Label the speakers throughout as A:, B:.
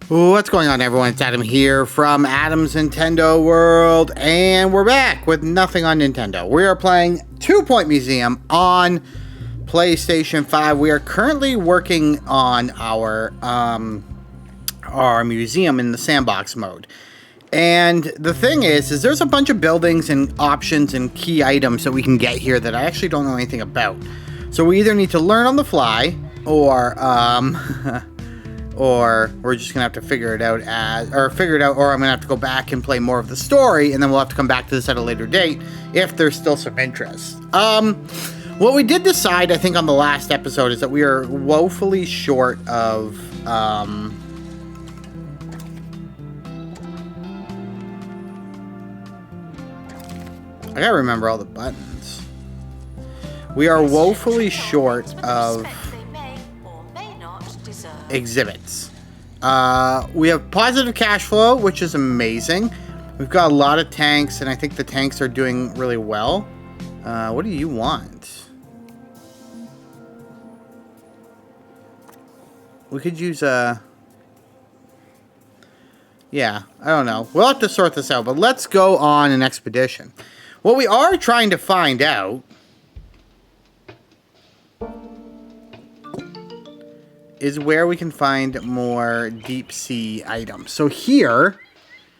A: What's going on, everyone? It's Adam here from Adam's Nintendo World, and we're back with nothing on Nintendo. We are playing 2 Point Museum on PlayStation 5. We are currently working on our museum in the Sandbox mode. And the thing is there's a bunch of buildings and options and key items that we can get here that I actually don't know anything about. So we either need to learn on the fly, or or we're just gonna have to figure it out, or I'm gonna have to go back and play more of the story, and then we'll have to come back to this at a later date if there's still some interest. What we did decide, I think, on the last episode is that we are woefully short of I gotta remember all the buttons. We are woefully short of exhibits. We have positive cash flow, which is amazing. We've got a lot of tanks, and I think the tanks are doing really well. What do you want? We could use a... Yeah, I don't know. We'll have to sort this out, but let's go on an expedition. What we are trying to find out is where we can find more deep sea items. So here,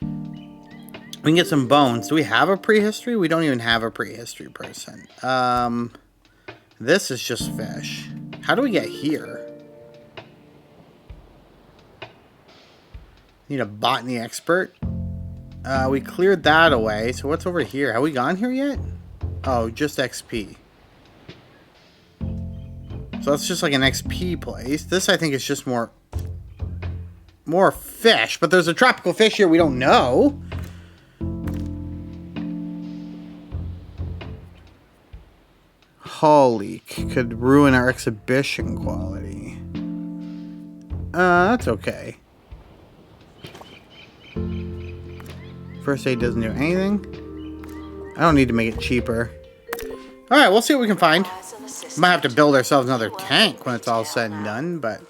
A: we can get some bones. Do we have a prehistory? We don't even have a prehistory person. This is just fish. How do we get here? Need a botany expert. We cleared that away. So what's over here? Have we gone here yet? Oh, just XP. So that's just like an XP place. This, I think, is just more fish. But there's a tropical fish here we don't know. Hull leak could ruin our exhibition quality. That's okay. First aid doesn't do anything. I don't need to make it cheaper. Alright, we'll see what we can find. Might have to build ourselves another tank when it's all said and done, but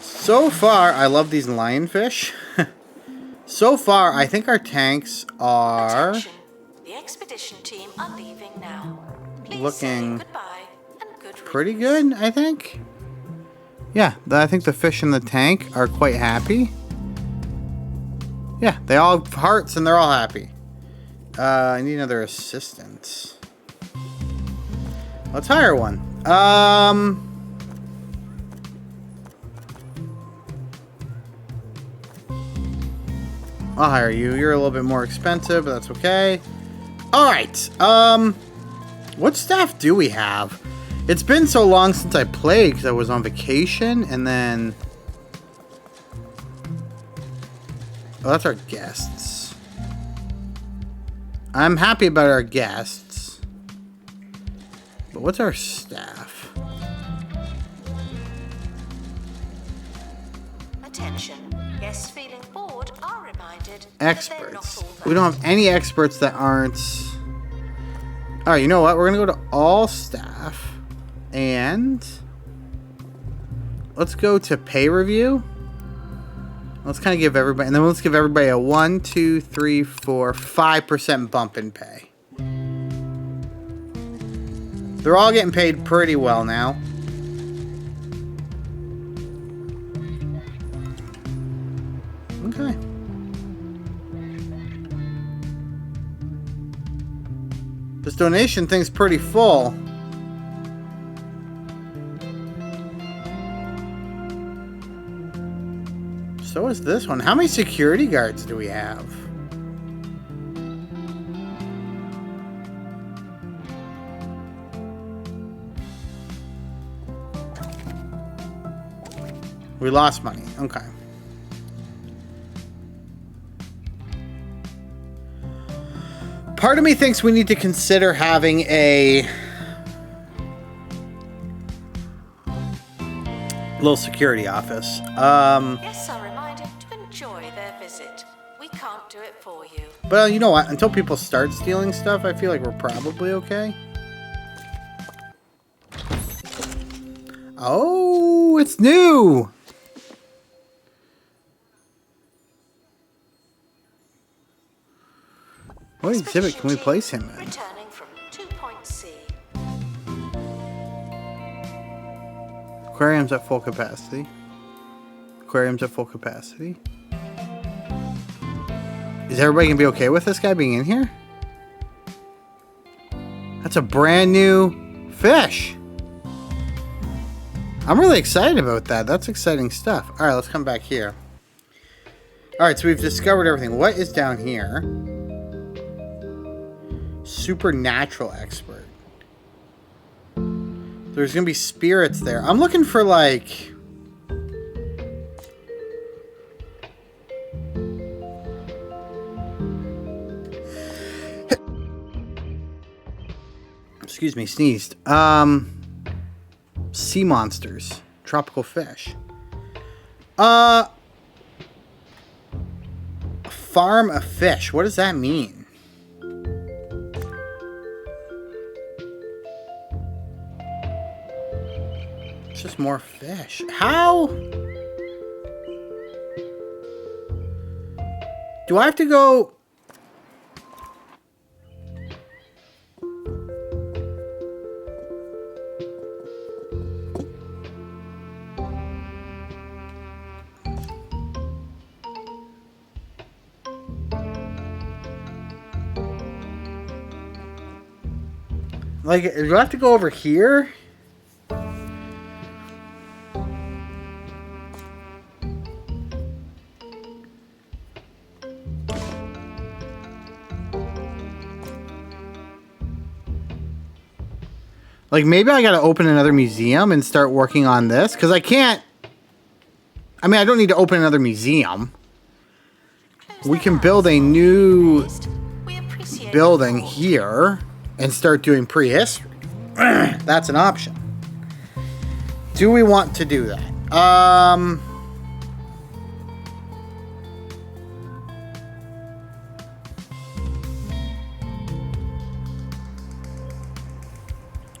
A: so far, I love these lionfish. So far, I think our tanks are
B: the expedition team are leaving now. Please
A: looking
B: and
A: pretty good, I think. Yeah, I think the fish in the tank are quite happy. Yeah, they all have hearts and they're all happy. I need another assistant. Let's hire one. I'll hire you. You're a little bit more expensive, but that's okay. Alright. What staff do we have? It's been so long since I played because I was on vacation, and then... Oh, that's our guests. I'm happy about our guests. But what's our staff?
B: Attention. Guests feeling bored are reminded.
A: Experts. We don't have any experts that aren't... Alright, you know what? We're going to go to all staff. And... let's go to pay review. Let's kind of give everybody... And then let's give everybody a 1, 2, 3, 4, 5% bump in pay. They're all getting paid pretty well now. Okay. This donation thing's pretty full. So is this one. How many security guards do we have? We lost money. Okay. Part of me thinks we need to consider having a little security office.
B: Guests are reminded to enjoy their visit. We can't do it for you.
A: But you know what? Until people start stealing stuff, I feel like we're probably okay. Oh, it's new! What exhibit can we place him in?
B: Returning from 2.C.
A: Aquarium's at full capacity. Aquarium's at full capacity. Is everybody gonna be okay with this guy being in here? That's a brand new fish. I'm really excited about that. That's exciting stuff. All right, let's come back here. All right, so we've discovered everything. What is down here? Supernatural expert. There's gonna be spirits there. I'm looking for like... Excuse me, sneezed. Sea monsters. Tropical fish. Farm a fish. What does that mean? It's just more fish. How? Do I have to go... Like, do I have to go over here? Like, maybe I gotta open another museum and start working on this? Because I can't... I mean, I don't need to open another museum. We can build a new building here and start doing prehistory. That's an option. Do we want to do that?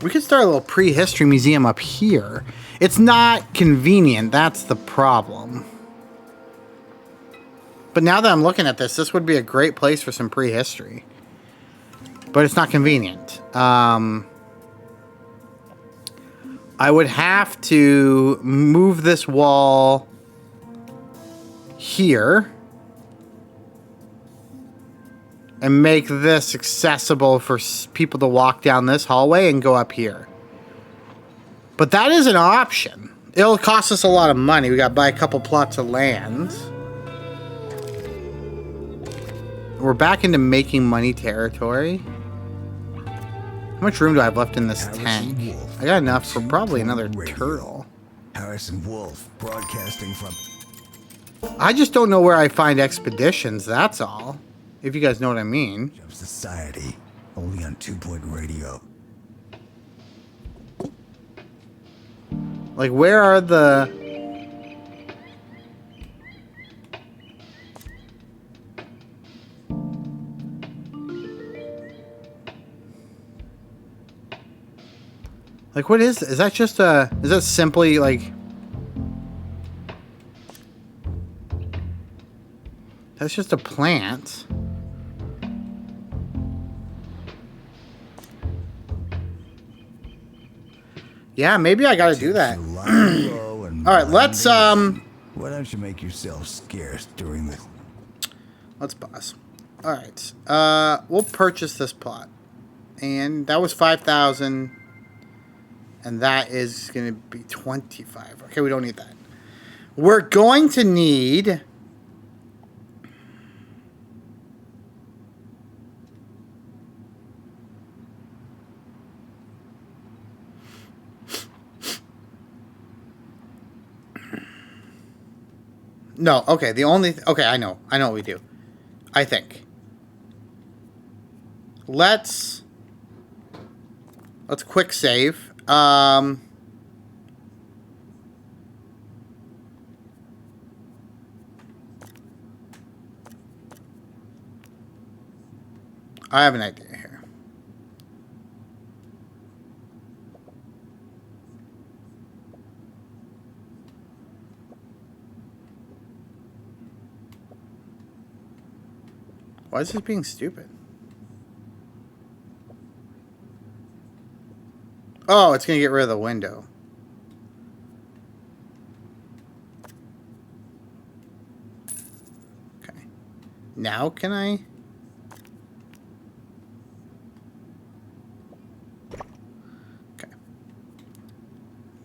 A: We could start a little prehistory museum up here. It's not convenient, that's the problem. But now that I'm looking at this would be a great place for some prehistory. But it's not convenient. I would have to move this wall here and make this accessible for people to walk down this hallway and go up here. But that is an option. It'll cost us a lot of money. We got to buy a couple plots of land. We're back into making money territory. How much room do I have left in this tank? I got enough for probably another turtle.
C: Harrison Wolf, broadcasting from...
A: I just don't know where I find expeditions, that's all. If you guys know what I mean.
C: Society, only on 2-Point Radio.
A: Like, where are the... Like, what is that just a... Is that simply, like... That's just a plant. Yeah, maybe I gotta do that. Alright, let's,
C: Why don't you make yourself scarce during this?
A: Let's pause. Alright, we'll purchase this plot. And that was 5,000. And that is going to be 25. Okay, we don't need that. We're going to need... No, okay, the only... Okay, I know what we do. I think. Let's quick save. I have an idea here. Why is this being stupid? Oh, it's going to get rid of the window. Okay. Now can I... Okay.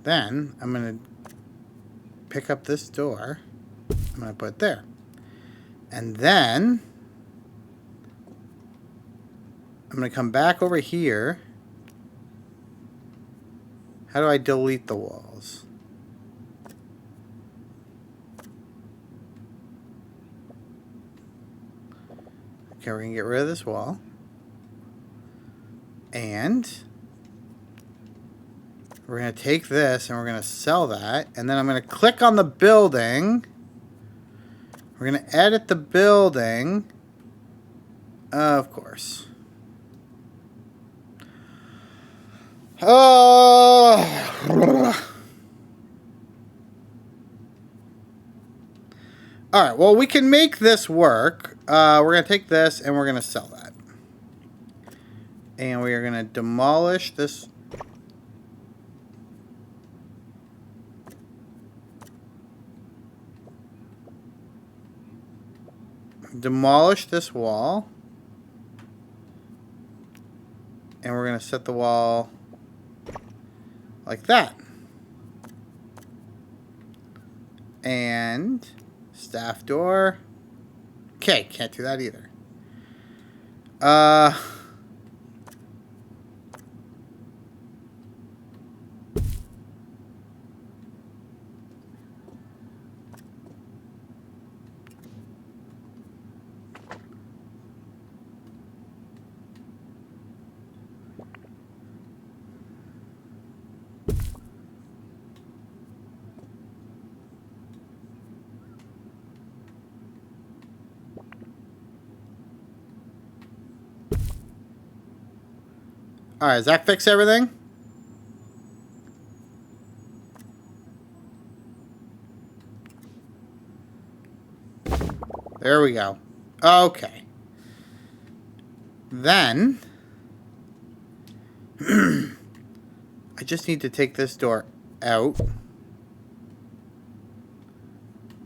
A: Then I'm going to pick up this door. I'm going to put it there. And then I'm going to come back over here. How do I delete the walls? Okay, we're going to get rid of this wall. And we're going to take this and we're going to sell that. And then I'm going to click on the building. We're going to edit the building. Of course. Oh. Alright, well, we can make this work. We're going to take this and we're going to sell that. And we are going to demolish this. Demolish this wall. And we're going to set the wall like that. And staff door. Okay, can't do that either. Alright, does that fix everything? There we go. Okay. Then I just need to take this door out.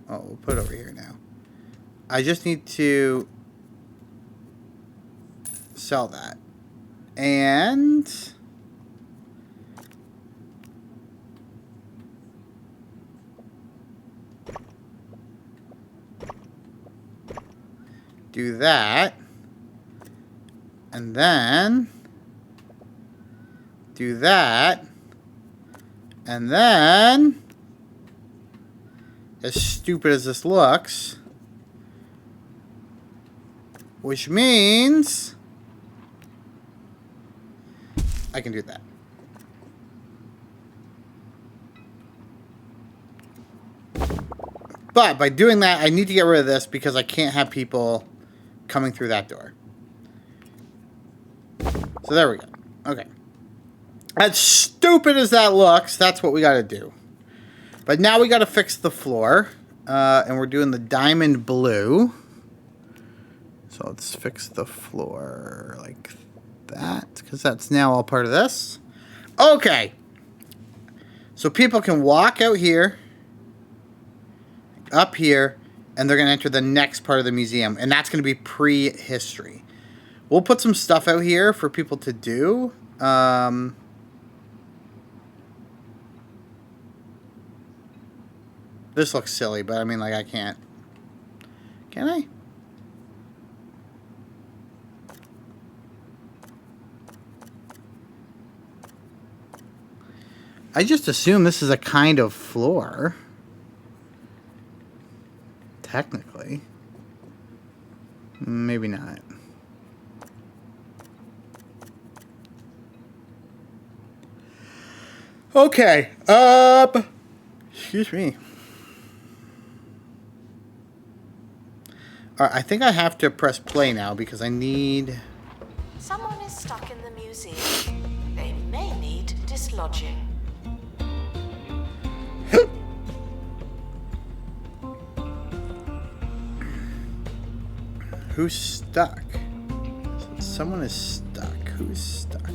A: Oh, we'll put it over here now. I just need to sell that. And do that. And then do that. And then, as stupid as this looks, which means I can do that. But by doing that, I need to get rid of this because I can't have people coming through that door. So there we go. Okay. As stupid as that looks, that's what we got to do. But now we got to fix the floor. And we're doing the diamond blue. So let's fix the floor like that, because that's now all part of this. Okay. So people can walk out here, up here, and they're going to enter the next part of the museum. And that's going to be prehistory. We'll put some stuff out here for people to do. This looks silly, but I mean, like, I can't. Can I? I just assume this is a kind of floor. Technically. Maybe not. Okay. Excuse me. Alright, I think I have to press play now because I need...
B: Someone is stuck in the museum. They may need dislodging.
A: Who's stuck? Someone is stuck. Who's stuck?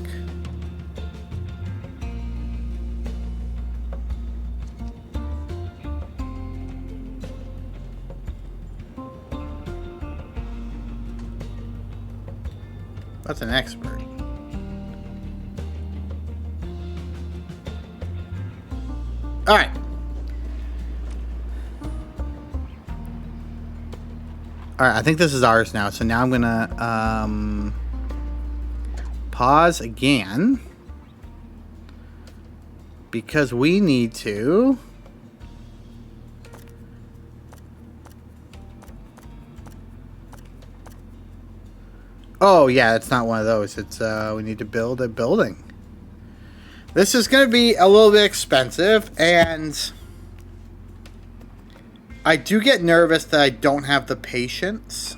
A: That's an expert. Alright. Alright, I think this is ours now. So now I'm gonna pause again. Because we need to... Oh, yeah, it's not one of those. It's, we need to build a building. This is going to be a little bit expensive, and I do get nervous that I don't have the patience.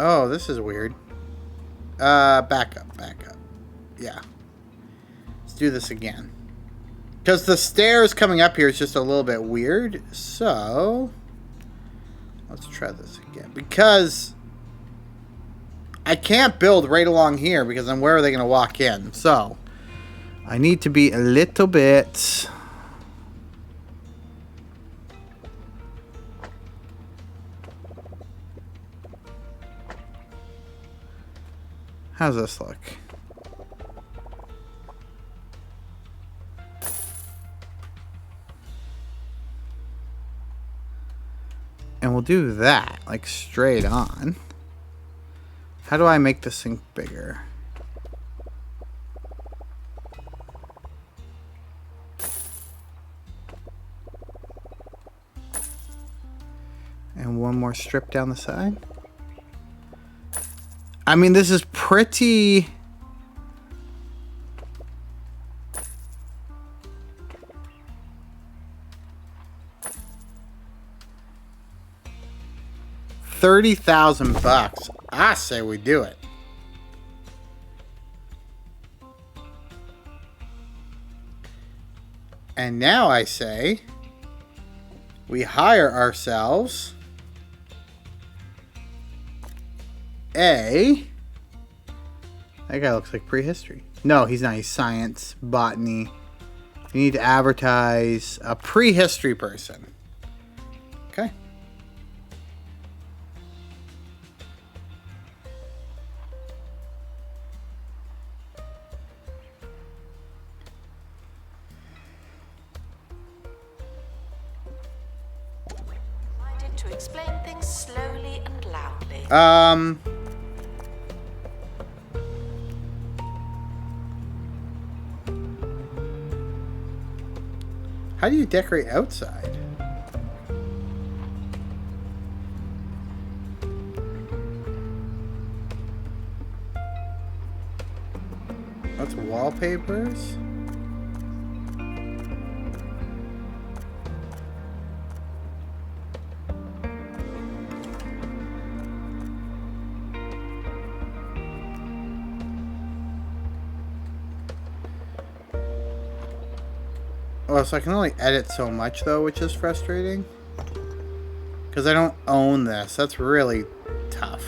A: Oh, this is weird. Back up. Yeah. Let's do this again. Because the stairs coming up here is just a little bit weird. So, let's try this again. Because I can't build right along here because then where are they going to walk in? So, I need to be a little bit... How's this look? And we'll do that, like straight on. How do I make this thing bigger? And one more strip down the side. I mean, this is pretty... $30,000. I say we do it. And now I say we hire ourselves that guy looks like prehistory. No, he's not. He's science, botany. You need to advertise a prehistory person. Okay.
B: Minded to explain things slowly and loudly.
A: How do you decorate outside? That's wallpapers. Oh, so I can only edit so much, though, which is frustrating. Because I don't own this. That's really tough.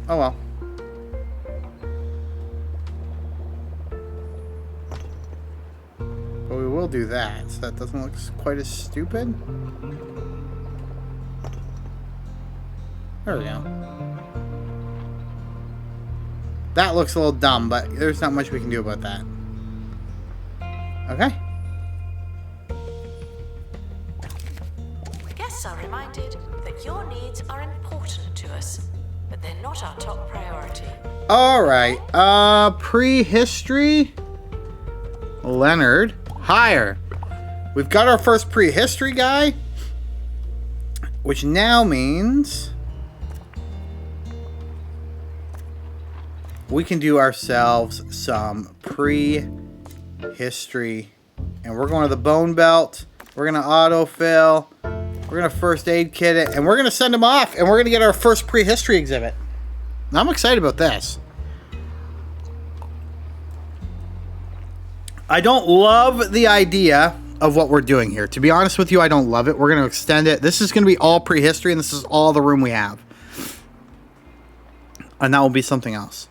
A: Oh, well. But we will do that, so that doesn't look quite as stupid. There we go. That looks a little dumb, but there's not much we can do about that. Okay.
B: Guests are reminded that your needs are important to us, but they're not our top priority.
A: Alright. Prehistory. Leonard. Hire. We've got our first prehistory guy. Which now means... we can do ourselves some prehistory, and we're going to the bone belt. We're going to autofill. We're going to first aid kit it, and we're going to send them off, and we're going to get our first prehistory exhibit. I'm excited about this. I don't love the idea of what we're doing here. To be honest with you, I don't love it. We're going to extend it. This is going to be all prehistory, and this is all the room we have. And that will be something else.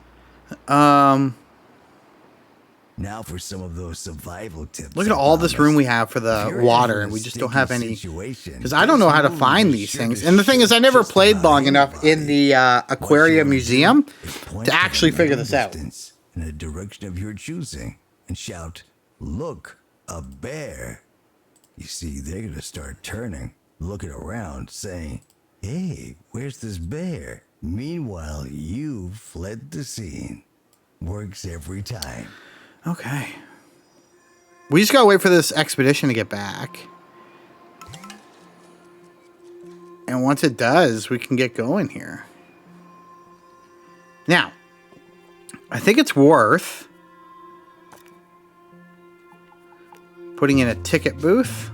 C: Now for some of those survival tips.
A: Look at all this room we have for the water, and we just don't have any. Because I don't know how to find these things. And the thing is, I never played long enough in the aquarium museum to actually figure this out.
C: In a direction of your choosing, and shout, "Look, a bear!" You see, they're gonna start turning, looking around, saying, "Hey, where's this bear?" Meanwhile, you fled the scene. Works every time.
A: Okay. We just gotta wait for this expedition to get back. And once it does, we can get going here. Now, I think it's worth putting in a ticket booth.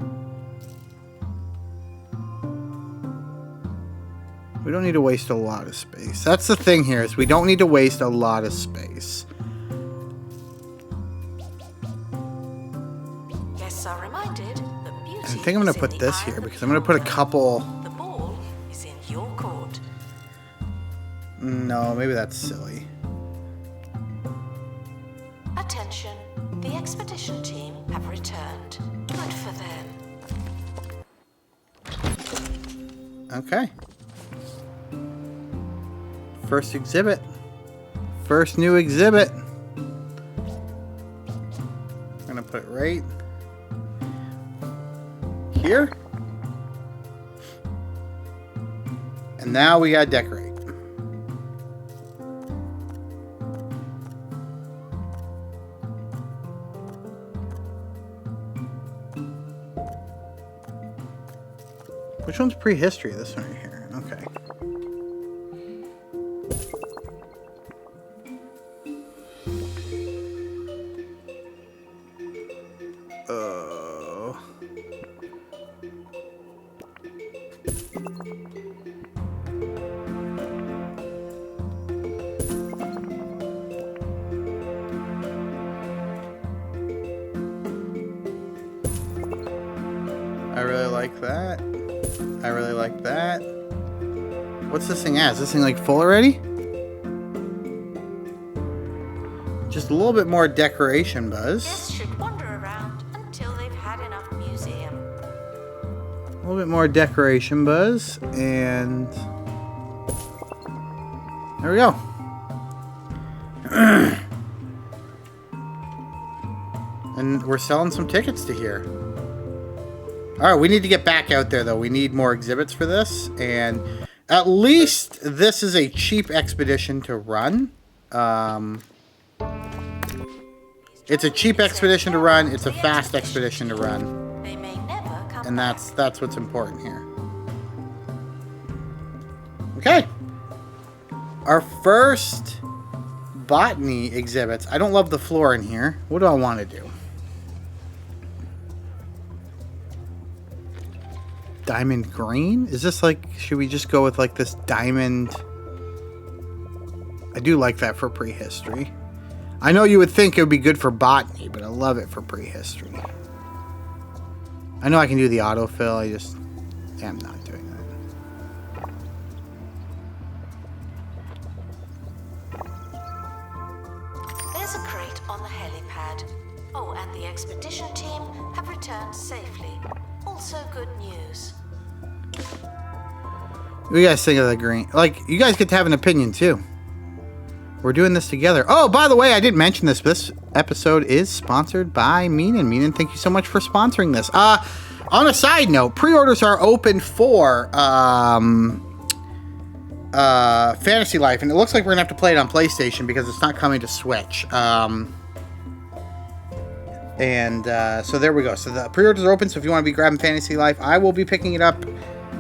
A: We don't need to waste a lot of space. That's the thing here, is we don't need to waste a lot of space.
B: Guests are reminded that beauty
A: I think I'm going to put this here because I'm going to put a couple...
B: The ball is in your court.
A: No, maybe that's silly.
B: Attention, the expedition team have returned. Good for them.
A: Okay. First exhibit. First new exhibit. I'm going to put it right here. And now we got to decorate. Which one's prehistory? This one right here. Okay. I really like that. I really like that. What's this thing at? Is this thing like full already? Just a little bit more decoration, Buzz.
B: Guests should wander around until they've had enough museum.
A: A little bit more decoration, Buzz. And there we go. And we're selling some tickets to here. All right, we need to get back out there, though. We need more exhibits for this. And at least this is a cheap expedition to run. It's a cheap expedition to run. It's a fast expedition to run.
B: They may never come
A: And
B: back.
A: that's what's important here. Okay. Our first botany exhibits. I don't love the floor in here. What do I want to do? Diamond green? Is this like, should we just go with like this diamond? I do like that for prehistory. I know you would think it would be good for botany, but I love it for prehistory. I know I can do the autofill, I just am not doing that.
B: There's a crate on the helipad. Oh, and the expedition team have returned safely. Also good news.
A: What do you guys think of the green? Like, you guys get to have an opinion too. We're doing this together. Oh, by the way, I didn't mention this, but this episode is sponsored by Menin. Menin, thank you so much for sponsoring this. On a side note, pre-orders are open for Fantasy Life, and it looks like we're gonna have to play it on PlayStation because it's not coming to Switch. So there we go. So the pre-orders are open, so if you want to be grabbing Fantasy Life, I will be picking it up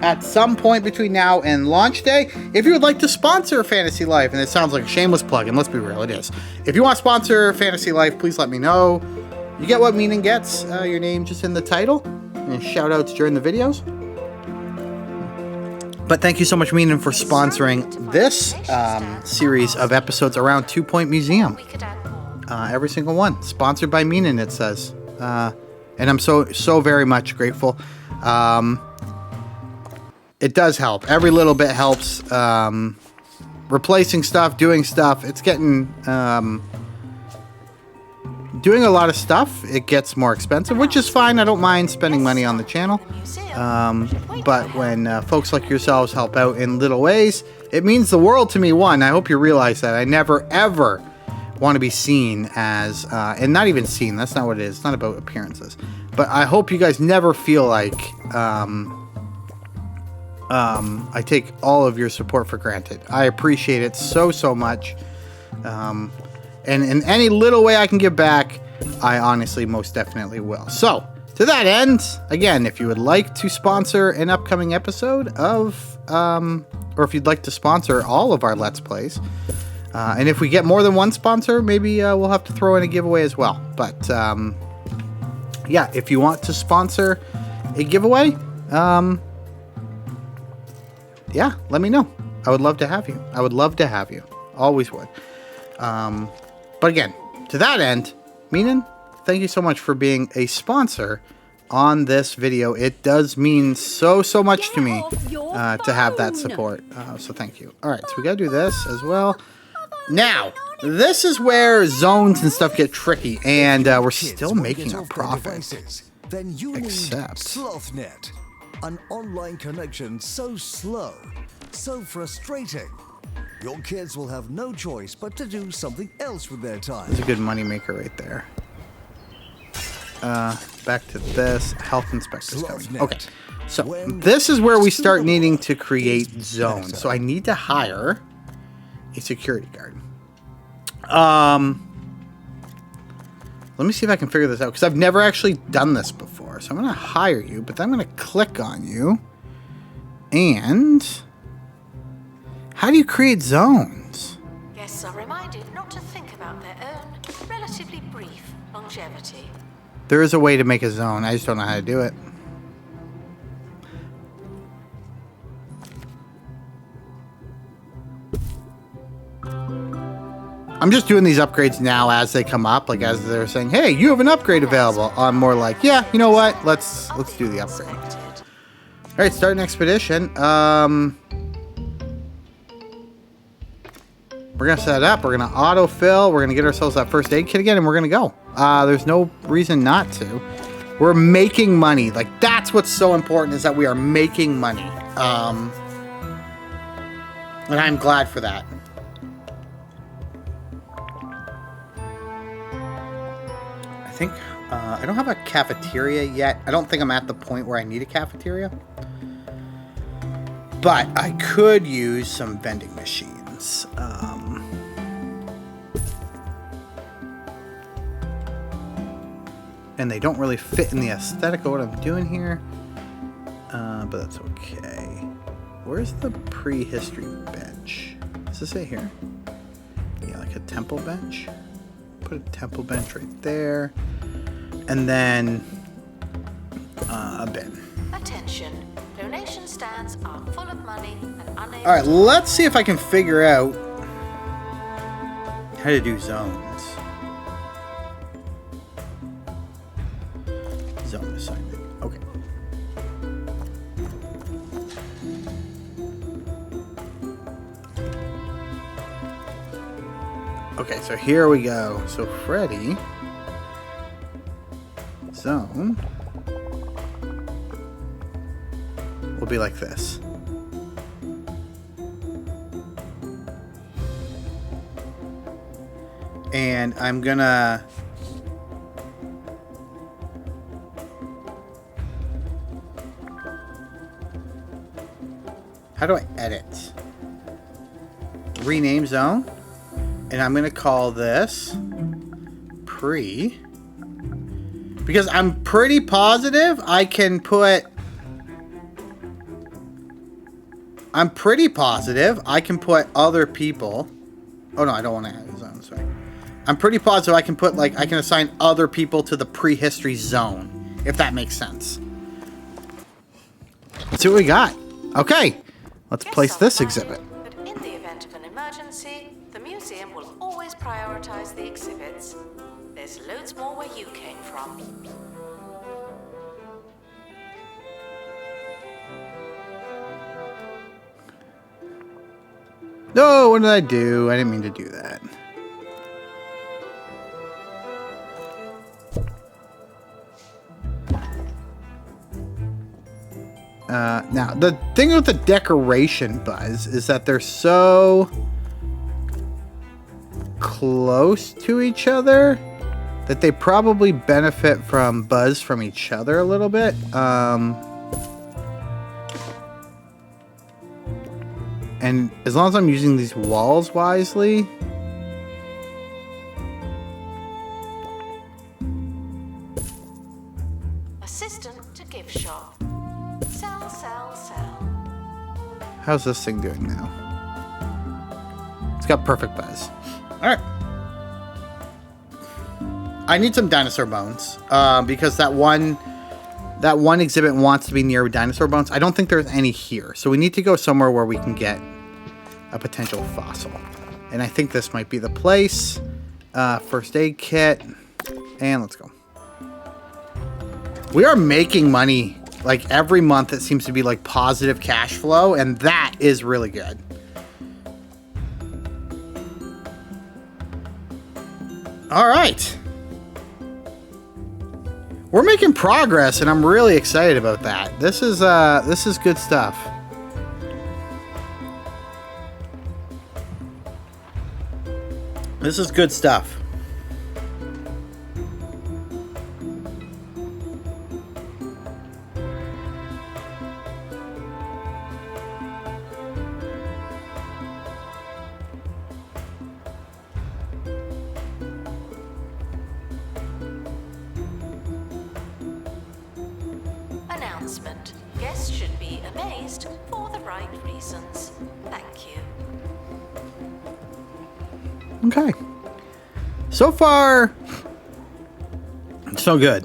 A: at some point between now and launch day. If you would like to sponsor Fantasy Life, and it sounds like a shameless plug, and let's be real, it is. If you want to sponsor Fantasy Life, please let me know. You get what Menin gets, your name just in the title, and shout outs during the videos. But thank you so much, Menin, for sponsoring this series of episodes around 2 Point Museum.
B: We could add more.
A: Every single one. Sponsored by Menin, it says. And I'm so very much grateful. It does help. Every little bit helps. Replacing stuff, doing stuff. It's getting... doing a lot of stuff, it gets more expensive, which is fine. I don't mind spending money on the channel. But when folks like yourselves help out in little ways, it means the world to me. One, I hope you realize that. I never, ever want to be seen as, and not even seen, that's not what it is. It's not about appearances. But I hope you guys never feel like I take all of your support for granted. I appreciate it so much. And in any little way I can give back, I honestly most definitely will. So, to that end, again, if you would like to sponsor an upcoming episode of, or if you'd like to sponsor all of our Let's Plays, and if we get more than one sponsor, maybe we'll have to throw in a giveaway as well. But, yeah, if you want to sponsor a giveaway, yeah, let me know. I would love to have you. I would love to have you. Always would. But again, to that end, Menin, thank you so much for being a sponsor on this video. It does mean so much to me to have that support. So thank you. All right, so we got to do this as well. Now, this is where zones and stuff get tricky, and we're still making a profit.
C: Then you need
A: Except...
C: SlothNet, an online connection so slow, so frustrating. Your kids will have no choice but to do something else with their time.
A: It's a good moneymaker right there. Back to this. Health inspector's coming. Okay, so this is where we start needing to create zones. So I need to hire a security guard. Let me see if I can figure this out, because I've never actually done this before. So I'm going to hire you, but then I'm going to click on you. And... how do you create zones?
B: Guests are reminded not to think about their own relatively brief longevity.
A: There is a way to make a zone. I just don't know how to do it. I'm just doing these upgrades now as they come up, like as they're saying, "Hey, you have an upgrade available." I'm more like, "Yeah, you know what? Let's do the upgrade." All right, start an expedition. We're going to set it up. We're going to autofill. We're going to get ourselves that first aid kit again, and we're going to go. There's no reason not to. We're making money. Like, that's what's so important, is that we are making money. And I'm glad for that. I think I don't have a cafeteria yet. I don't think I'm at the point where I need a cafeteria. But I could use some vending machines. And they don't really fit in the aesthetic of what I'm doing here. But that's okay. Where's the prehistory bench? Does this say here? Yeah, like a temple bench. Put a temple bench right there. And then a bin.
B: Attention. Donation stands are full of money and unable...
A: Alright, let's see if I can figure out how to do zones. Zone assignment. Okay. Okay, so here we go. So Freddy... zone... will be like this. And I'm gonna... how do I edit? Rename zone. And I'm gonna call this pre. Because I'm pretty positive I can put... I'm pretty positive I can put other people... oh no, I don't want to add a zone, sorry. I'm pretty positive I can put, like, I can assign other people to the prehistory zone, if that makes sense. Let's see what we got. Okay, let's place this exhibit.
B: But in the event of an emergency, the museum will always prioritize the exhibits. There's loads more where you came from.
A: No, what did I do? I didn't mean to do that. Now, the thing with the decoration buzz is that they're so close to each other that they probably benefit from buzz from each other a little bit. And as long as I'm using these walls wisely...
B: Assistant to gift shop. Sell, sell, sell.
A: How's this thing doing now? It's got perfect buzz. Alright. I need some dinosaur bones. Because that one exhibit wants to be near dinosaur bones. I don't think there's any here. So we need to go somewhere where we can get a potential fossil. And I think this might be the place. First aid kit. And let's go. We are making money. Like every month it seems to be like positive cash flow. And that is really good. Alright. We're making progress, and I'm really excited about that. This is good stuff. This is good stuff.
B: Announcement. Guests should be amazed for the right reasons. Thank you.
A: Okay. So far, so good.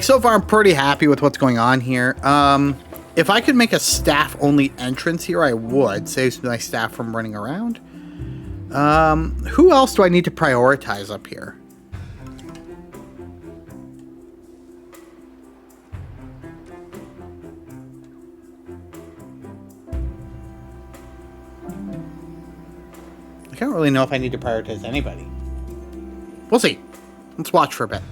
A: So far I'm pretty happy with what's going on here. If I could make a staff-only entrance here, I would. Saves my staff from running around. Who else do I need to prioritize up here? I don't really know if I need to prioritize anybody. We'll see. Let's watch for a bit.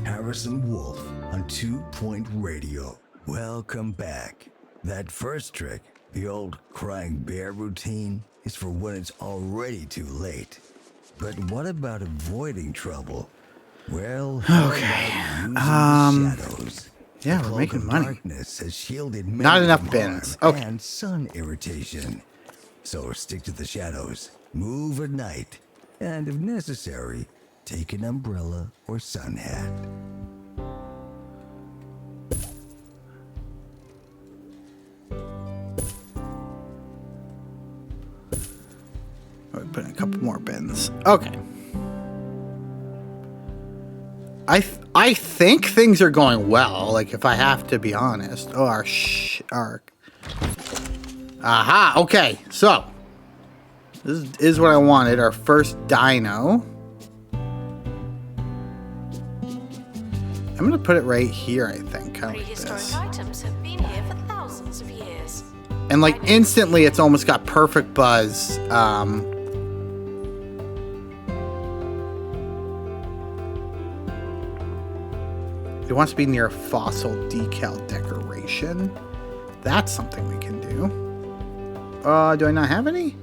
C: Harrison Wolf on 2 Point Radio. Welcome back. That first trick, the old crying bear routine, is for when it's already too late. But what about avoiding trouble? Well,
A: okay.
C: Shadows.
A: Yeah, we're making money.
C: Darkness has shielded
A: Not enough bins. Okay.
C: And sun irritation. So stick to the shadows. Move at night. And if necessary, take an umbrella or sun hat.
A: I'll put in a couple more bins. Okay. I think things are going well. Like, if I have to be honest. Oh, our aha. Okay. So this is what I wanted. Our first dino. I'm gonna put it right here. I think kind of like
B: Prehistoric
A: this.
B: items have been here for thousands of years.
A: And like instantly, it's almost got perfect buzz. It wants to be near a fossil decal decoration. That's something we can do. Do I not have any?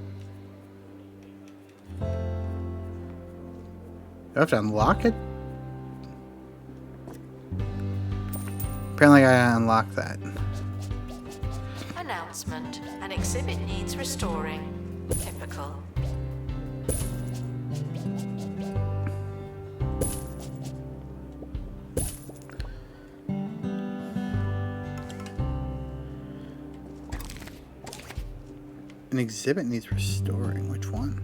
A: Do I have to unlock it? Apparently I gotta unlock that.
B: Announcement. An exhibit needs restoring. Typical.
A: An exhibit needs restoring. Which one?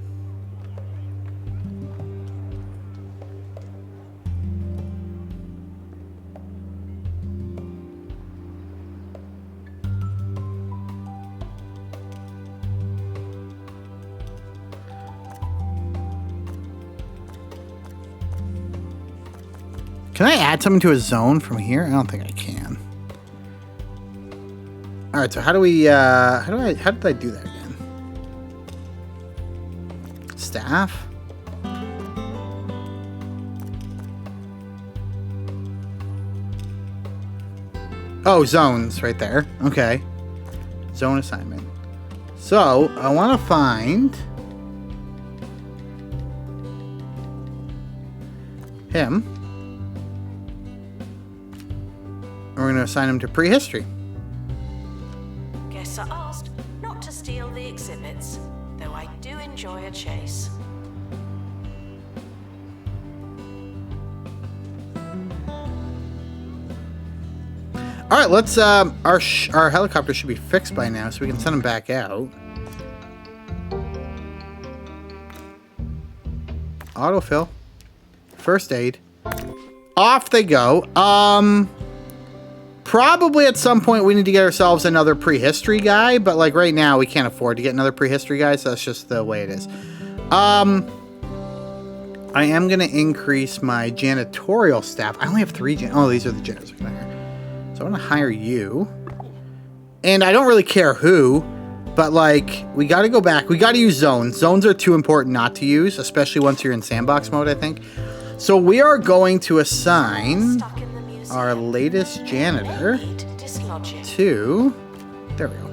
A: Can I add something to a zone from here? I don't think I can. All right, so how do we, how did I do that again? Staff? Oh, zones right there. Okay. Zone assignment. So, I want to find him. And we're going to assign him to prehistory.
B: Guests are asked not to steal the exhibits, though I do enjoy a chase.
A: All right, let's. Our helicopter should be fixed by now, so we can send him back out. Autofill. First aid. Off they go. Probably at some point we need to get ourselves another prehistory guy, but like right now we can't afford to get another prehistory guy, so that's just the way it is. I am gonna increase my janitorial staff. I only have 3 oh, these are the janitors. So I'm gonna hire you. And I don't really care who, but like, we gotta go back. We gotta use zones. Zones are too important not to use, especially once you're in sandbox mode, I think. So we are going to assign our latest janitor to... There we go.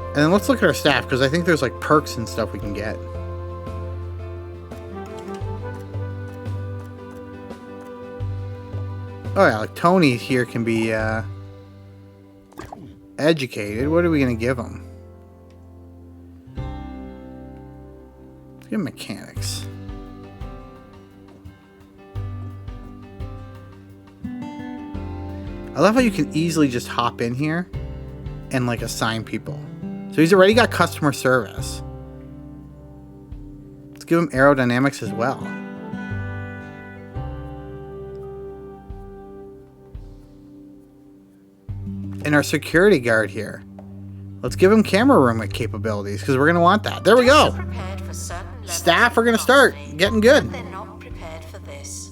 A: And then let's look at our staff, because I think there's like perks and stuff we can get. Oh yeah, like Tony here can be educated. What are we gonna give him? Let's give him mechanics. I love how you can easily just hop in here and like assign people. So he's already got customer service. Let's give him aerodynamics as well. And our security guard here. Let's give him camera room capabilities because we're going to want that. There we go. Staff are going to start getting good.
B: They're not prepared for this.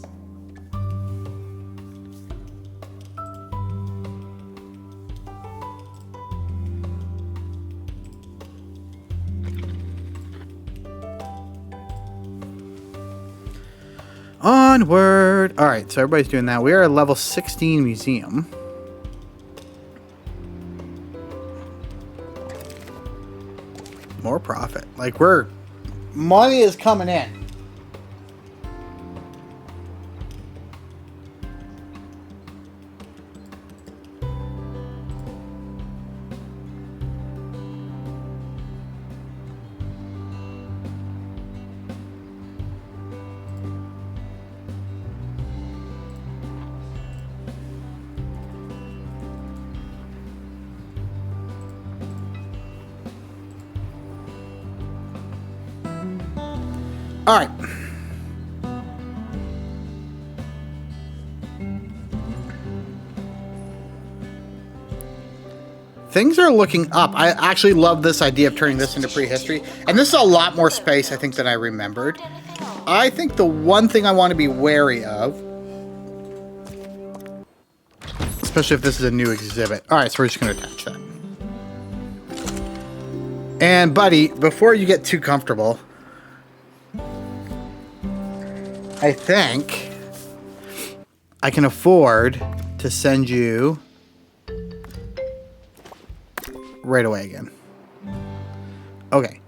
A: Onward. All right, so everybody's doing that. We are at level 16 museum. More profit. Like money is coming in. All right. Things are looking up. I actually love this idea of turning this into prehistory. And this is a lot more space, I think, than I remembered. I think the one thing I want to be wary of, especially if this is a new exhibit. All right, so we're just going to attach that. And, buddy, before you get too comfortable, I think I can afford to send you right away again. Okay.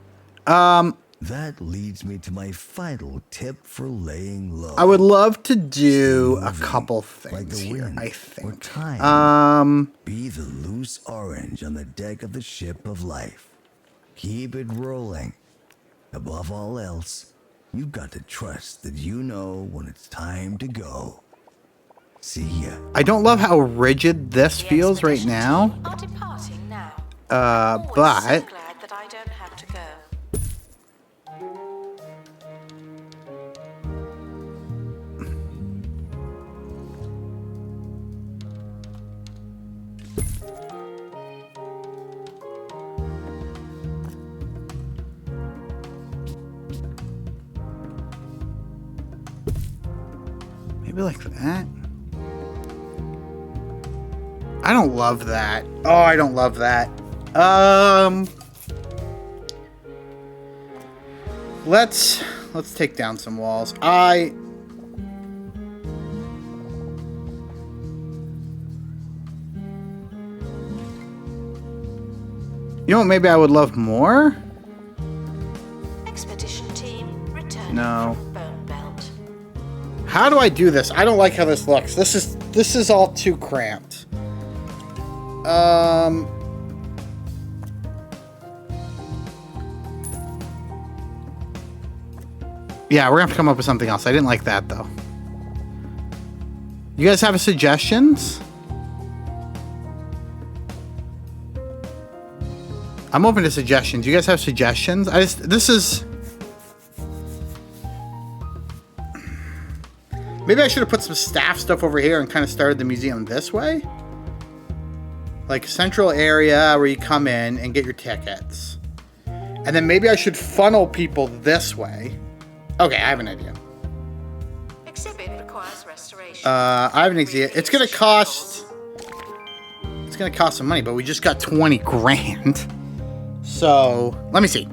C: That leads me to my final tip for laying low.
A: I would love to do a couple things
C: like the
A: here,
C: wind
A: I
C: or
A: think.
C: time. Be the loose orange on the deck of the ship of life. Keep it rolling. Above all else, you've got to trust that you know when it's time to go. See ya.
A: I don't love how rigid this feels right now.
B: Are departing now.
A: But
B: So glad that I don't have to go.
A: Maybe like that. I don't love that. Oh, I don't love that. Let's take down some walls. You know what? Maybe I would love more.
B: Expedition team returning
A: No.
B: from Bone Belt.
A: How do I do this? I don't like how this looks. This is all too cramped. Yeah, we're gonna have to come up with something else. I didn't like that though. You guys have suggestions? I'm open to suggestions. You guys have suggestions? Maybe I should have put some staff stuff over here and kind of started the museum this way. Like a central area where you come in and get your tickets. And then maybe I should funnel people this way. Okay, I have an idea.
B: Exhibit requires restoration.
A: I have an idea. It's gonna cost some money, but we just got 20 grand. So, let me see.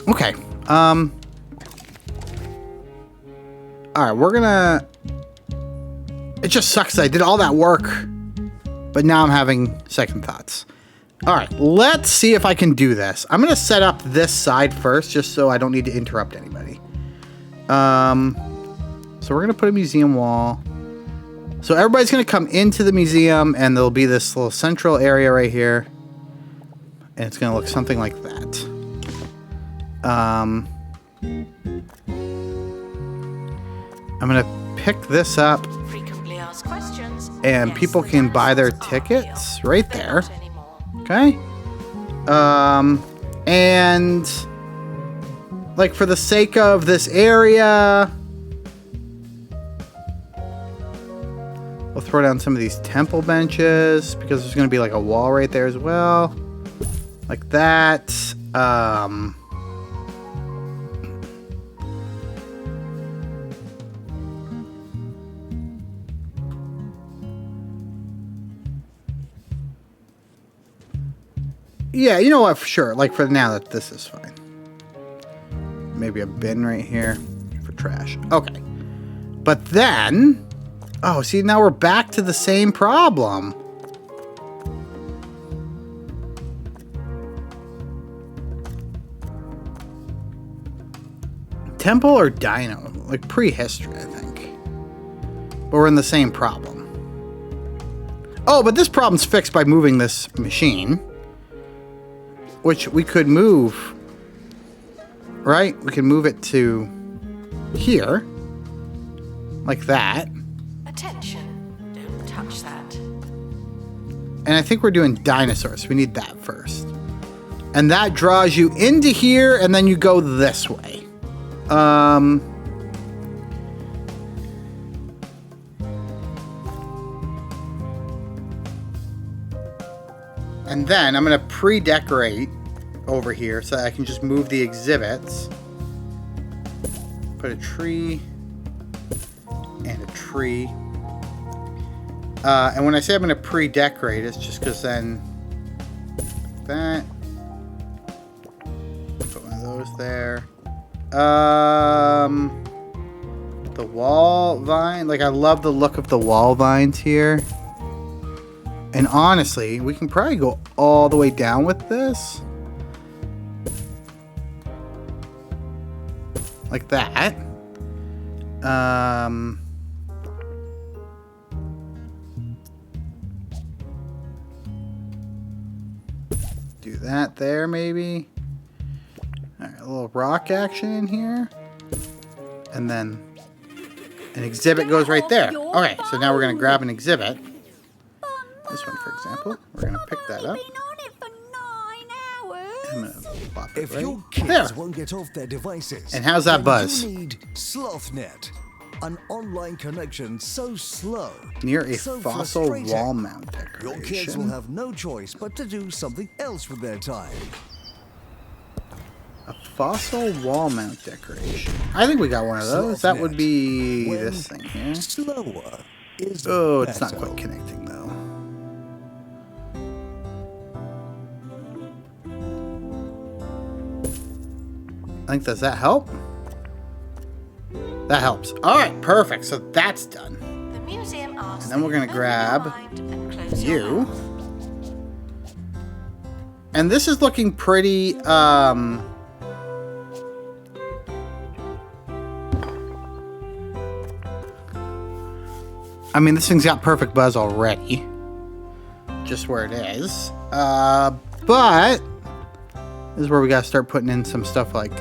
A: Okay. All right, we're gonna... It just sucks that I did all that work, but now I'm having second thoughts. All right, let's see if I can do this. I'm gonna set up this side first, just so I don't need to interrupt anybody. So we're gonna put a museum wall. So everybody's gonna come into the museum, and there'll be this little central area right here, and it's gonna look something like that. I'm gonna pick this up,
B: Frequently asked questions.
A: and
B: Yes,
A: people
B: the
A: can buy their
B: dinosaurs are
A: tickets
B: real.
A: right
B: They're
A: there.
B: not anymore.
A: Okay. And like for the sake of this area, we'll throw down some of these temple benches because there's gonna be like a wall right there as well, like that. Yeah, you know what? For sure. Like for now, that this is fine. Maybe a bin right here for trash. Okay. But then, oh, see, now we're back to the same problem. Temple or dino? Like prehistory, I think. But we're in the same problem. Oh, but this problem's fixed by moving this machine. Which we could move, right? We can move it to here, like that.
B: Attention, don't touch that.
A: And I think we're doing dinosaurs. We need that first. And that draws you into here, and then you go this way. And then I'm going to pre-decorate over here so that I can just move the exhibits. Put a tree and a tree. And when I say I'm going to pre-decorate, it's just because then that. Put one of those there. The wall vine. Like, I love the look of the wall vines here. And honestly, we can probably go all the way down with this. Like that. Do that there, maybe. All right, a little rock action in here. And then An exhibit goes right there. Okay, so now we're going to grab an exhibit. This one, for example. We're going to pick that up. I'm going to plop it
C: If
A: right
C: your kids
A: there.
C: won't get off their devices,
A: And how's that
C: then
A: buzz?
C: You need SlothNet, an online connection so slow,
A: Near a
C: so
A: fossil
C: frustrating.
A: wall mount
C: Your kids will
A: decoration.
C: have no choice but to do something else with their time.
A: A fossil wall mount decoration. I think we got one of those. That would be
C: When
A: this thing here.
C: Slower is
A: Oh, it's not
C: better.
A: quite connecting though. I think, does that help? That helps. All right, perfect. So that's done.
B: The museum asks
A: And then we're gonna
B: that you
A: grab
B: open your mind and close your
A: You.
B: mouth.
A: And this is looking pretty, I mean, this thing's got perfect buzz already. Just where it is. But this is where we gotta start putting in some stuff like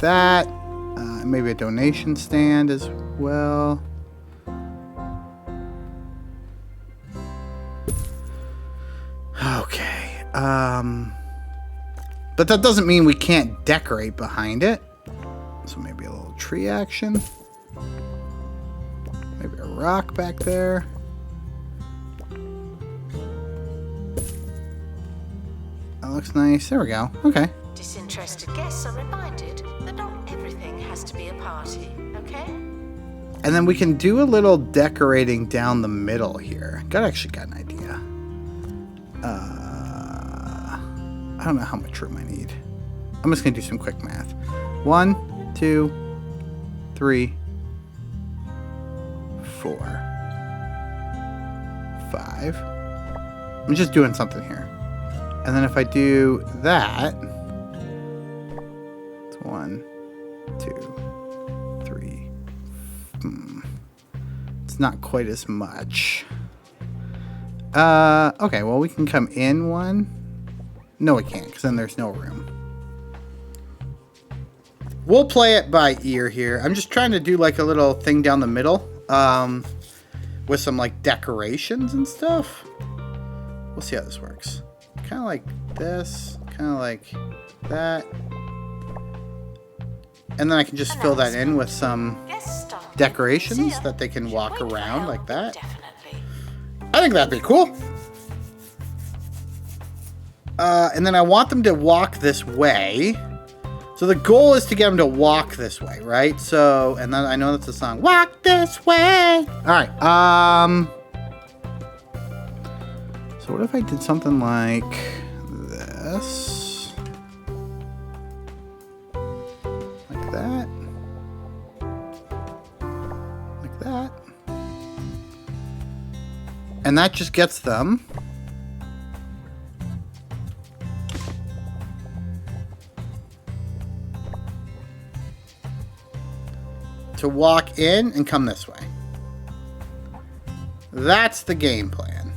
A: that. Maybe a donation stand as well. Okay. But that doesn't mean we can't decorate behind it. So maybe a little tree action. Maybe a rock back there. That looks nice. There we go. Okay.
B: Disinterested guests are reminded that not everything has to be a party, okay?
A: And then we can do a little decorating down the middle here. Actually got an idea. I don't know how much room I need. I'm just gonna do some quick math. 1, 2, 3, 4, 5. I'm just doing something here. And then if I do that, it's 1, 2, 3. It's not quite as much. Okay, well, we can come in one. No, we can't, because then there's no room. We'll play it by ear here. I'm just trying to do like a little thing down the middle, with some like decorations and stuff. We'll see how this works. Kind of like this, kind of like that. And then I can just fill that in with some
B: Guests starting at the
A: decorations
B: museum
A: that they can
B: should
A: walk
B: wait for
A: around
B: help,
A: like that.
B: Definitely.
A: I think that'd be cool. And then I want them to walk this way. So the goal is to get them to walk this way, right? So, and then I know that's the song. Walk this way. All right. So what if I did something like this? Like that. Like that. And that just gets them to walk in and come this way. That's the game plan.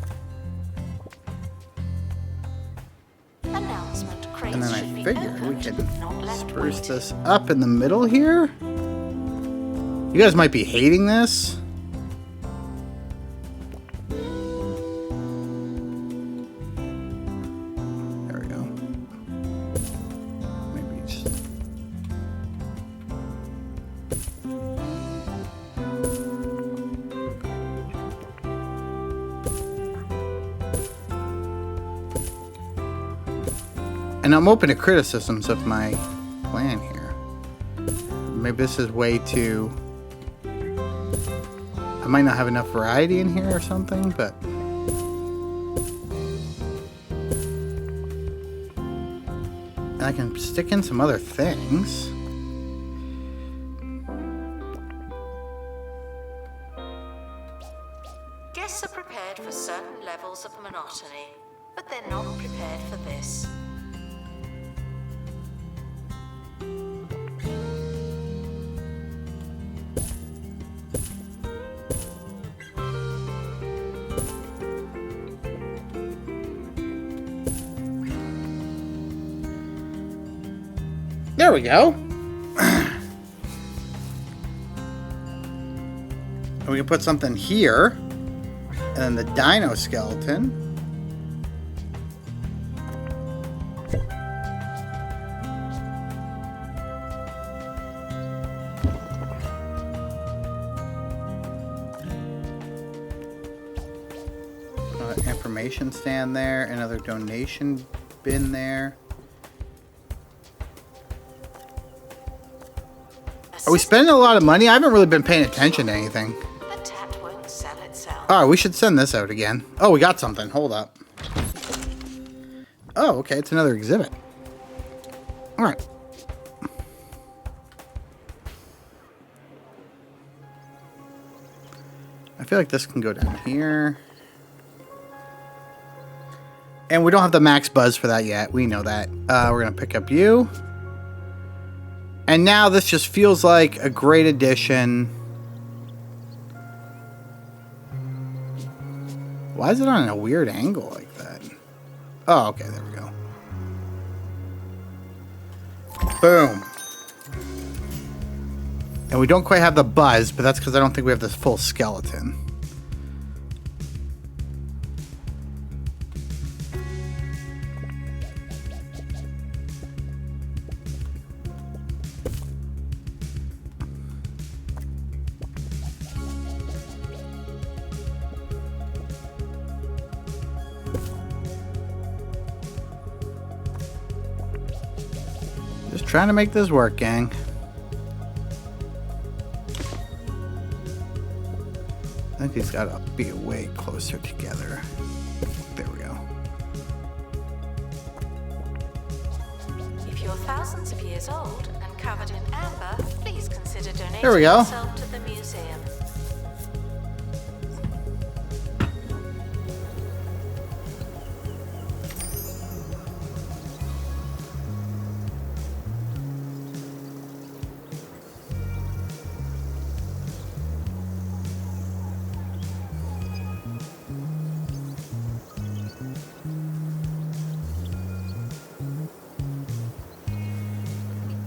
B: Announcement. Crates
A: And then
B: should
A: I
B: be
A: figure we
B: opened,
A: can
B: not left
A: spruce
B: waiting.
A: this up in the middle here. You guys might be hating this. There we go. Maybe just... And I'm open to criticisms of my plan here. Maybe this is way too... I might not have enough variety in here or something, but... And I can stick in some other things.
B: Guests are prepared for certain levels of monotony, but they're not prepared for this.
A: There we go. And we can put something here. And then the dino skeleton. Information stand there. Another donation bin there. Are we spending a lot of money? I haven't really been paying attention to anything.
B: The tat won't sell itself.
A: Oh, we should send this out again. Oh, we got something. Hold up. Oh, okay. It's another exhibit. All right. I feel like this can go down here. And we don't have the max buzz for that yet. We know that. We're going to pick up you. And now this just feels like a great addition. Why is it on a weird angle like that? Oh, okay. There we go. Boom. And we don't quite have the buzz, but that's because I don't think we have this full skeleton. Just trying to make this work, gang. I think these gotta be way closer together. There we go.
B: If you're thousands of years old and covered in amber, please consider donating
A: There we go.
B: yourself to the museum.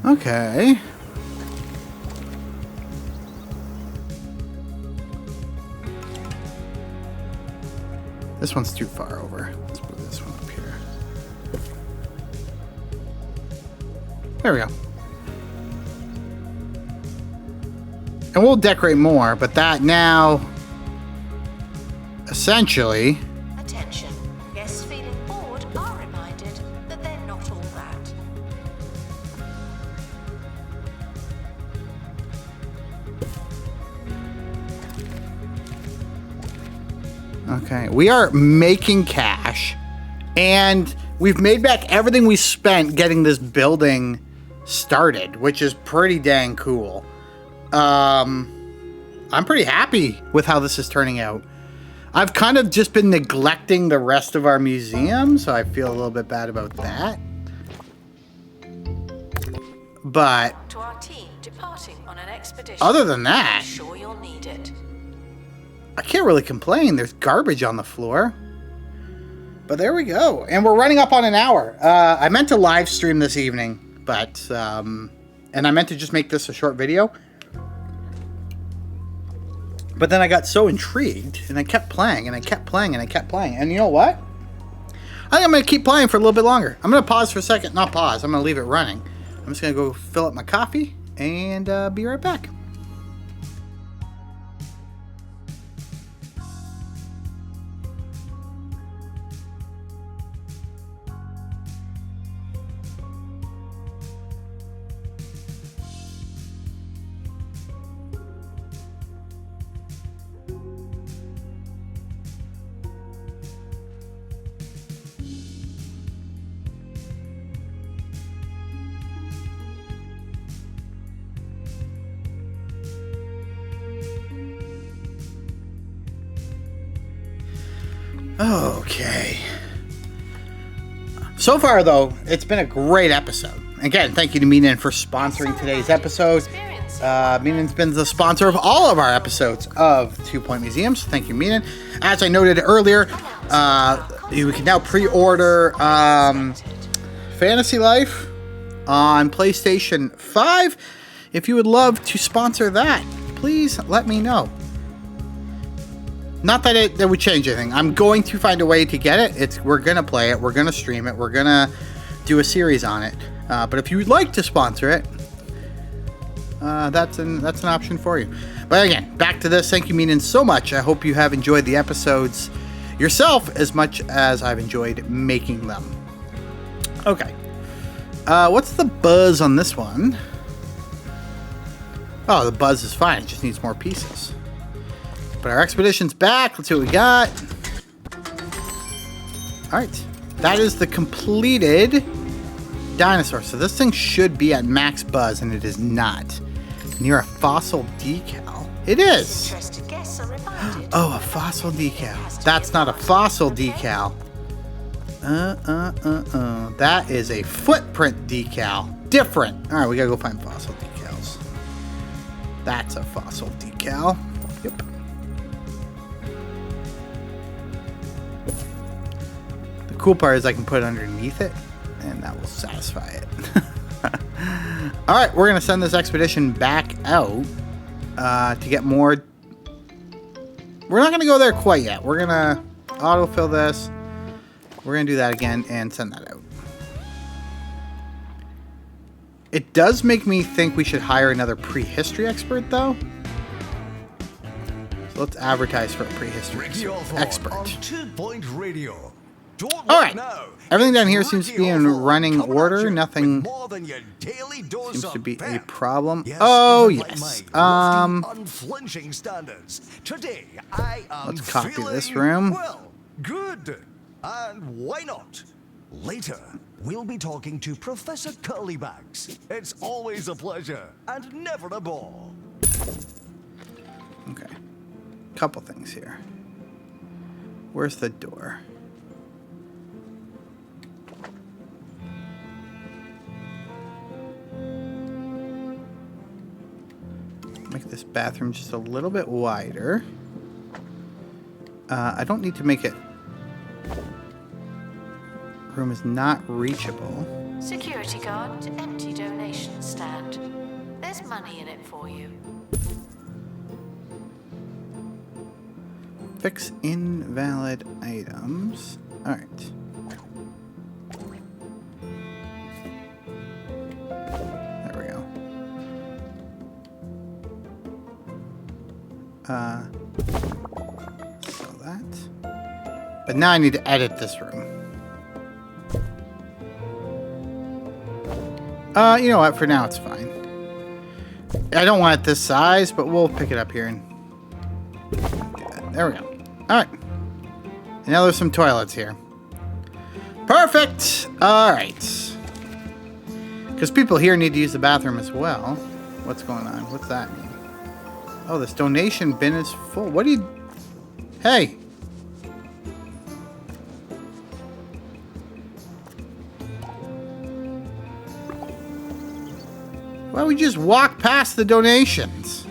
A: Okay. This one's too far over. Let's put this one up here. There we go. And we'll decorate more, but that now essentially.
B: Attention. Guests feeling bored are reminded that they're not all that.
A: Okay, we are making cash, and we've made back everything we spent getting this building started, which is pretty dang cool. I'm pretty happy with how this is turning out. I've kind of just been neglecting the rest of our museum, so I feel a little bit bad about that. But
B: To our team departing on an expedition.
A: other than that,
B: I'm sure you'll need it.
A: I can't really complain. There's garbage on the floor. But there we go. And we're running up on an hour. I meant to live stream this evening, but and I meant to just make this a short video. But then I got so intrigued, and I kept playing, and I kept playing, and I kept playing. And you know what? I think I'm going to keep playing for a little bit longer. I'm going to pause for a second. Not pause. I'm going to leave it running. I'm just going to go fill up my coffee and be right back. Okay. So far, though, it's been a great episode. Again, thank you to Menin for sponsoring today's episode. Menin's been the sponsor of all of our episodes of 2 Point Museums. Thank you, Menin. As I noted earlier, you can now pre-order Fantasy Life on PlayStation 5. If you would love to sponsor that, please let me know. Not that that would change anything. I'm going to find a way to get it. We're gonna play it. We're gonna stream it. We're gonna do a series on it. But if you would like to sponsor it, that's an option for you. But again, back to this. Thank you, Menin, so much. I hope you have enjoyed the episodes yourself as much as I've enjoyed making them. Okay. What's the buzz on this one? Oh, the buzz is fine. It just needs more pieces. But our expedition's back. Let's see what we got. Alright. That is the completed dinosaur. So this thing should be at max buzz, and it is not. Near a fossil decal. It is! Oh, a fossil decal. That's not a fossil decal. That is a footprint decal. Different. Alright, we gotta go find fossil decals. That's a fossil decal. Yep. The cool part is I can put it underneath it, and that will satisfy it. Alright, we're gonna send this expedition back out to get more. We're not gonna go there quite yet. We're gonna autofill this. We're going to do that again and send that out. It does make me think we should hire another prehistory expert, though. So let's advertise for a prehistory expert. Alright. Everything down here seems to be in running order. Nothing seems to be a problem. Oh, yes. Let's copy this room.
C: Good. And why not? Later, we'll be talking to Professor Curlybags. It's always a pleasure and never a bore.
A: Okay. Couple things here. Where's the door? Make this bathroom just a little bit wider. I don't need to make it. Room is not reachable.
B: Security guard to empty donation stand. There's money in it for you.
A: Fix invalid items. Alright. There we go. So that. But now I need to edit this room. You know what? For now, it's fine. I don't want it this size, but we'll pick it up here and do that. There we go. Alright. And now there's some toilets here. Perfect! Alright. Because people here need to use the bathroom as well. What's going on? What's that mean? Oh, this donation bin is full. What do you... Hey! Why don't we just walk past the donations?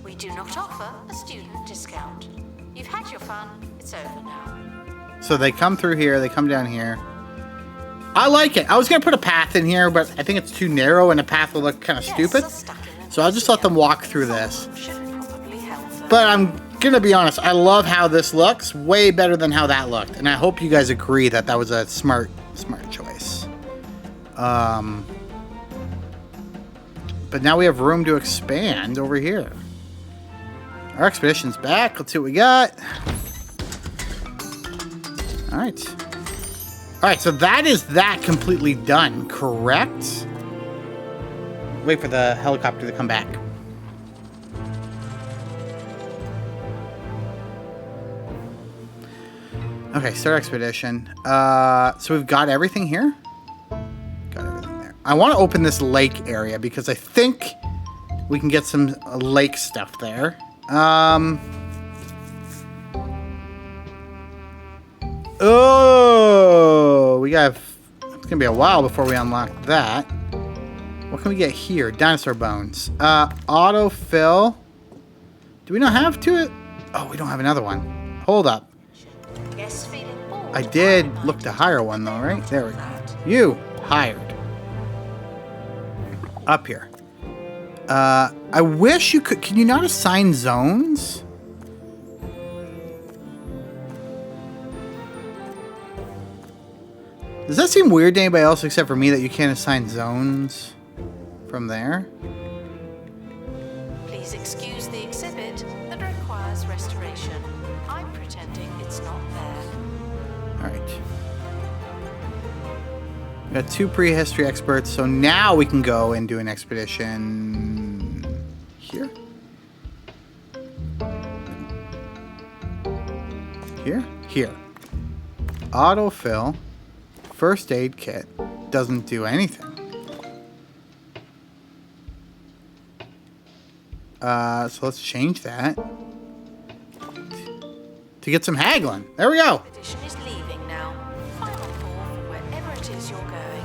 B: We do not offer a student discount. You've had your fun. It's over now.
A: So they come through here, they come down here. I like it. I was going to put a path in here, but I think it's too narrow and the path will look kind of stupid. So I'll just let them walk through this. But I'm going to be honest, I love how this looks. Way better than how that looked. And I hope you guys agree that that was a smart choice. But now we have room to expand over here. Our expedition's back. Let's see what we got. Alright. Alright, so that is that completely done, correct? Wait for the helicopter to come back. Okay, start expedition. So we've got everything here? Got everything there. I want to open this lake area because I think we can get some lake stuff there. Oh, we got. It's gonna be a while before we unlock that. What can we get here? Dinosaur bones. Autofill. Do we not have to? Oh, we don't have another one. Hold up. I did look to hire one though, right? There we go. You. Hired. Up here. I wish you could... Can you not assign zones? Does that seem weird to anybody else except for me that you can't assign zones from there?
B: Please excuse the exhibit that requires restoration. I'm pretending it's not there.
A: Alright. We got 2 prehistory experts, so now we can go and do an expedition here. Here? Here. Autofill. First aid kit. Doesn't do anything. So let's change that. To get some haggling. There we go.
B: Expedition is leaving now. Final call for wherever it is you're going.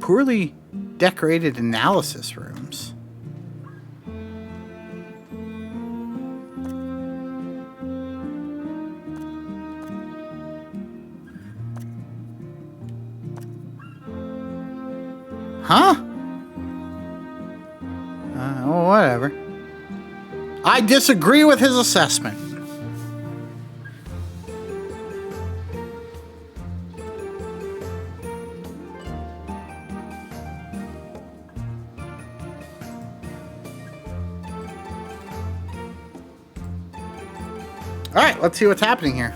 A: Poorly decorated analysis rooms. Huh? Oh, whatever. I disagree with his assessment. All right, let's see what's happening here.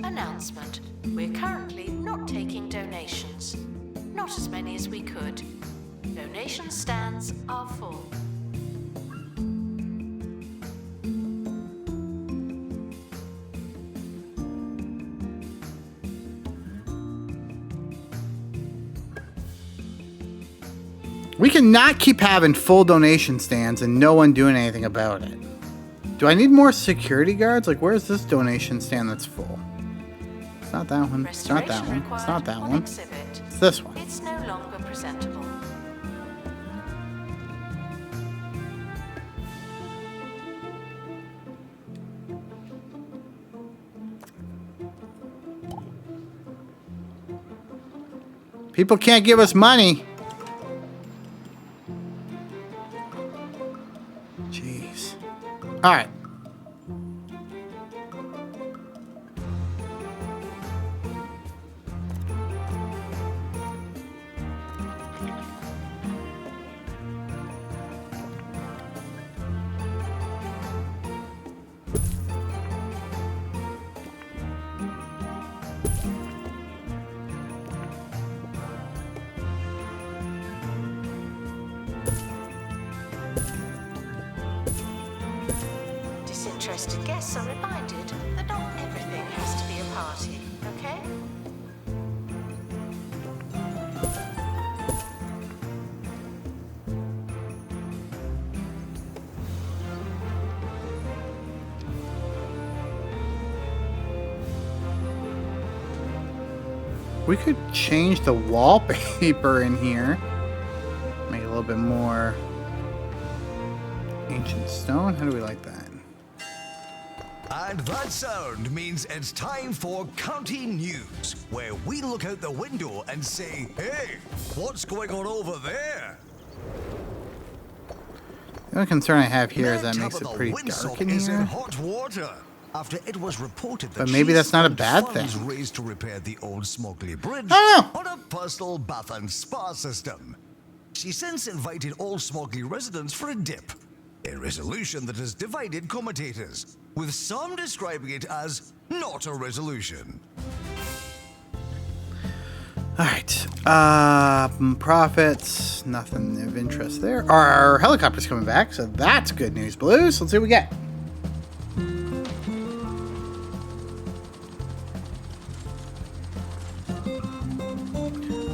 B: Announcement. We're currently not taking donations. Not as many as we could. Donation stands are full.
A: We cannot keep having full donation stands and no one doing anything about it. Do I need more security guards? Like, where's this donation stand that's full? It's not that one. It's not that one. It's not that one. It's this one.
B: It's no longer presentable.
A: People can't give us money. Jeez. All right.
B: Disinterested guests are reminded that not everything has to be a party, okay?
A: We could change the wallpaper in here. Make it a little bit more ancient stone. How do we like that?
C: And that sound means it's time for County News, where we look out the window and say, hey, what's going on over there?
A: The only concern I have here is that makes it pretty dark in
C: is in
A: here.
C: hot water. After it was reported that
A: But maybe that's not a bad
C: funds
A: thing.
C: raised to repair the old Smogley Bridge
A: I don't know.
C: on a personal bath and spa system. She since invited all Smogley residents for a dip, a resolution that has divided commentators, with some describing it as not a resolution.
A: All right. Profits. Nothing of interest there. Our helicopter's coming back, so that's good news, Blues. Let's see what we get.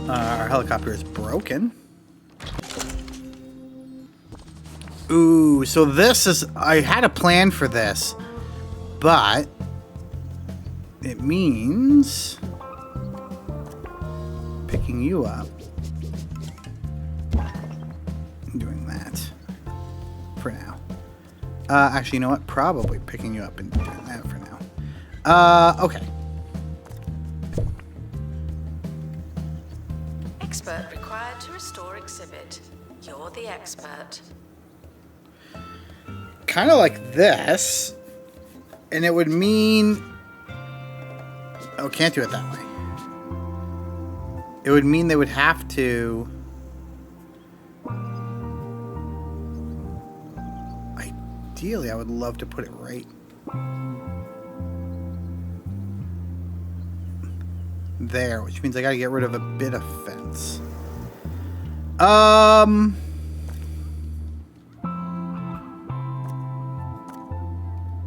A: Our helicopter is broken. Ooh, so this is... I had a plan for this, but it means picking you up and doing that for now. Actually, you know what? Probably picking you up and doing that for now. Okay.
B: Expert required to restore exhibit. You're the expert.
A: Kind of like this. And it would mean... Oh, can't do it that way. It would mean they would have to... Ideally, I would love to put it right there, which means I gotta get rid of a bit of fence.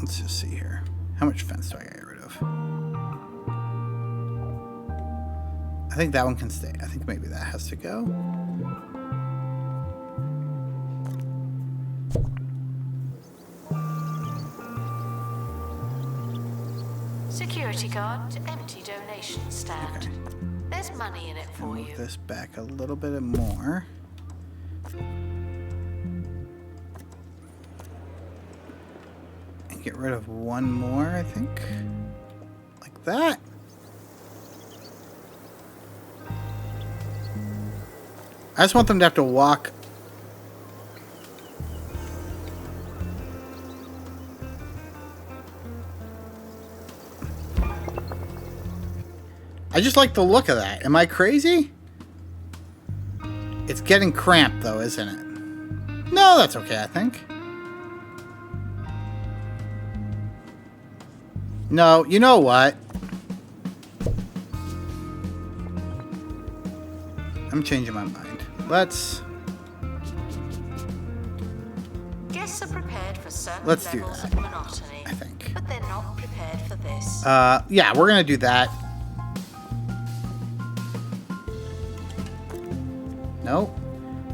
A: Let's just see here. How much fence do I gotta get rid of? I think that one can stay. I think maybe that has to go.
B: Security guard to empty donation stand.
A: Okay.
B: There's money in it for
A: Move
B: you.
A: this back a little bit more. And get rid of one more, I think. Like that. I just want them to have to walk. I just like the look of that. Am I crazy? It's getting cramped, though, isn't it? No, that's okay, I think. No, you know what? I'm changing my mind. Let's...
B: Guests are prepared for certain
A: Let's do
B: levels
A: that,
B: of monotony,
A: I think.
B: but they're not prepared for this.
A: Yeah, we're gonna do that. Nope.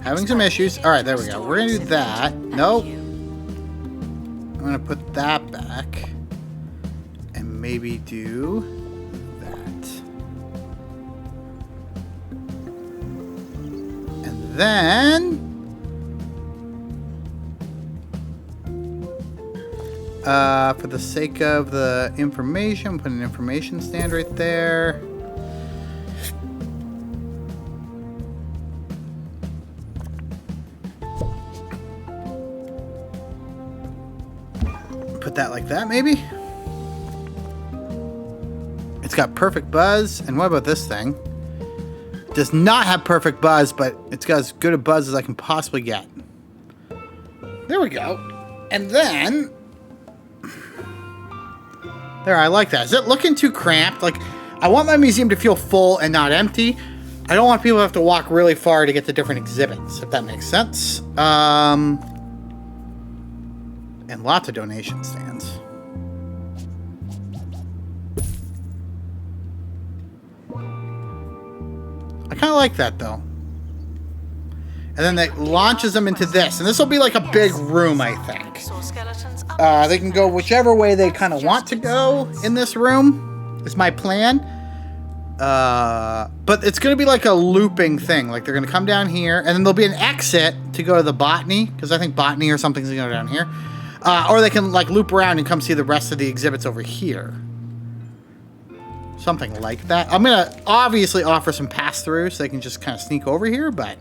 A: Having some issues. Alright, there we go. We're gonna do that. Nope. I'm gonna put that back. And maybe do that. And then... for the sake of the information, put an information stand right there. Put that like that, maybe? It's got perfect buzz. And what about this thing? Does not have perfect buzz, but it's got as good a buzz as I can possibly get. There we go. And then... There, I like that. Is it looking too cramped? Like, I want my museum to feel full and not empty. I don't want people to have to walk really far to get to different exhibits, if that makes sense. And lots of donation stands. I kind of like that, though. And then that launches them into this. And this will be like a big room, I think. They can go whichever way they kind of want to go in this room, is my plan. But it's going to be like a looping thing. Like, they're going to come down here, and then there'll be an exit to go to the botany, because I think botany or something's going to go down here. Or they can, like, loop around and come see the rest of the exhibits over here. Something like that. I'm going to obviously offer some pass-throughs so they can just kind of sneak over here, but...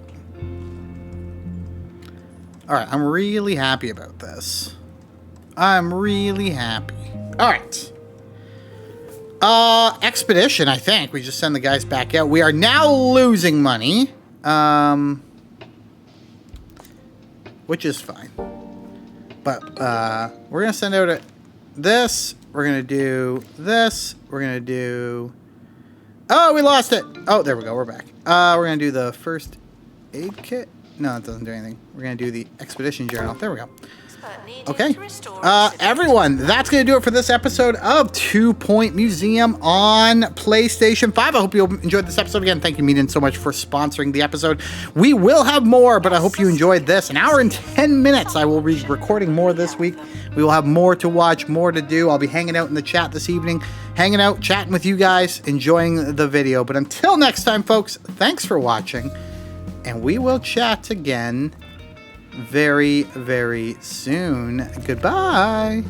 A: Alright, I'm really happy about this. I'm really happy. Alright. Expedition, I think. We just send the guys back out. We are now losing money. Which is fine. But, we're going to send out this. We're going to do this. We're going to do... Oh, we lost it. Oh, there we go. We're back. We're going to do the first aid kit. No, it doesn't do anything. We're going to do the expedition journal. There we go. Okay. Everyone, that's going to do it for this episode of 2 Point Museum on PlayStation 5. I hope you enjoyed this episode. Again, thank you, Menin, so much for sponsoring the episode. We will have more, but I hope you enjoyed this. An hour and 10 minutes. I will be recording more this week. We will have more to watch, more to do. I'll be hanging out in the chat this evening, hanging out, chatting with you guys, enjoying the video. But until next time, folks, thanks for watching, and we will chat again very, very soon. Goodbye.